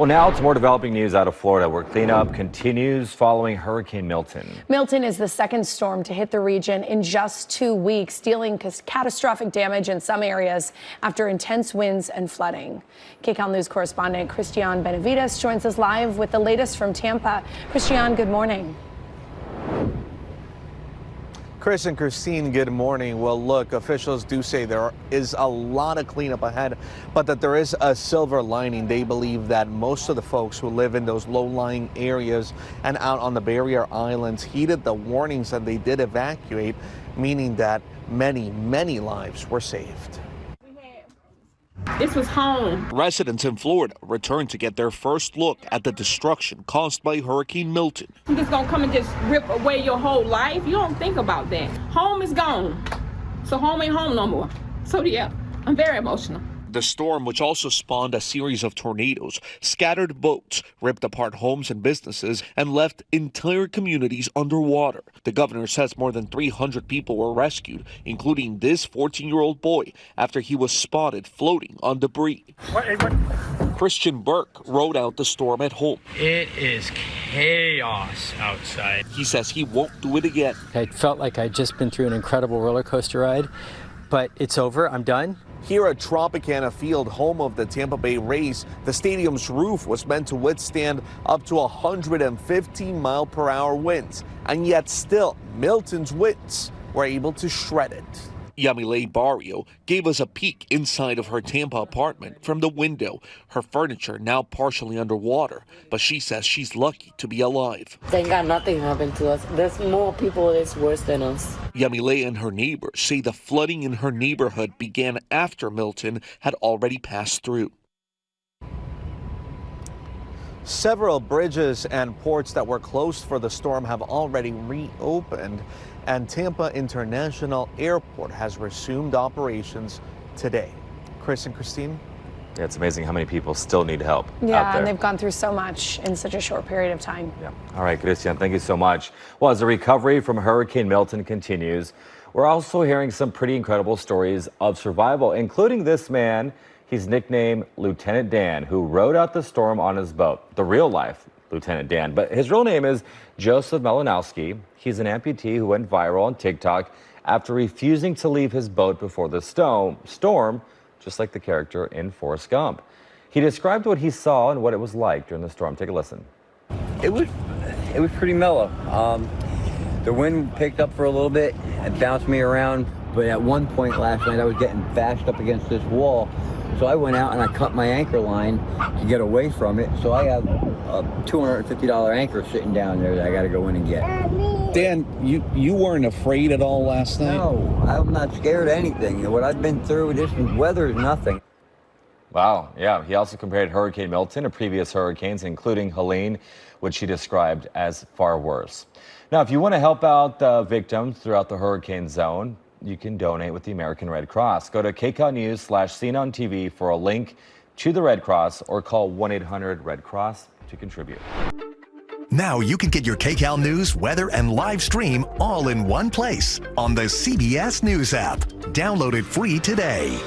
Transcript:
Well, now to more developing news out of Florida, where cleanup continues following Hurricane Milton. Milton is the second storm to hit the region in just 2 weeks, dealing catastrophic damage in some areas after intense winds and flooding. KCAL News correspondent Christian Benavides joins us live with the latest from Tampa. Christian, good morning. Chris and Christine, good morning. Well, look, officials do say there is a lot of cleanup ahead, but that there is a silver lining. They believe that most of the folks who live in those low-lying areas and out on the barrier islands heeded the warnings and they did evacuate, meaning that many lives were saved. This was home. Residents in Florida returned to get their first look at the destruction caused by Hurricane Milton. I'm just gonna come and just rip away your whole life. You don't think about that. Home is gone. So home ain't home no more. So yeah, I'm very emotional. The storm, which also spawned a series of tornadoes, scattered boats, ripped apart homes and businesses, and left entire communities underwater. The governor says more than 300 people were rescued, including this 14-year-old boy, after he was spotted floating on debris. Christian Burke rode out the storm at home. It is chaos outside. He says he won't do it again. I felt like I'd just been through an incredible roller coaster ride, but it's over. I'm done. Here at Tropicana Field, home of the Tampa Bay Rays, the stadium's roof was meant to withstand up to 115-mile-per-hour winds, and yet still, Milton's winds were able to shred it. Yamile Barrio gave us a peek inside of her Tampa apartment from the window. Her furniture now partially underwater, but she says she's lucky to be alive. Thank God nothing happened to us. There's more people that's worse than us. Yamile and her neighbors say the flooding in her neighborhood began after Milton had already passed through. Several bridges and ports that were closed for the storm have already reopened, and Tampa International Airport has resumed operations today. Chris and Christine? Yeah, it's amazing how many people still need help out Yeah, there. and they've gone through so much in such a short period of time. Yeah. All right, Christian, thank you so much. Well, as the recovery from Hurricane Milton continues, we're also hearing some pretty incredible stories of survival, including this man. He's nicknamed Lieutenant Dan, who rode out the storm on his boat. The real life Lieutenant Dan, but his real name is Joseph Malinowski. He's an amputee who went viral on TikTok after refusing to leave his boat before the storm, just like the character in Forrest Gump. He described what he saw and what it was like during the storm. Take a listen. It was pretty mellow. The wind picked up for a little bit and bounced me around, but at one point last night I was getting bashed up against this wall. So I went out and I cut my anchor line to get away from it. So I have a $250 anchor sitting down there that I got to go in and get. Dan, you weren't afraid at all last night? No, I'm not scared of anything. What I've been through, this weather is nothing. Wow, yeah. He also compared Hurricane Milton to previous hurricanes, including Helene, which he described as far worse. Now, if you want to help out victims throughout the hurricane zone, you can donate with the American Red Cross. Go to KCAL News/Seen on TV for a link to the Red Cross, or call 1-800-RED-CROSS to contribute. Now you can get your KCAL News, weather, and live stream all in one place on the CBS News app. Download it free today.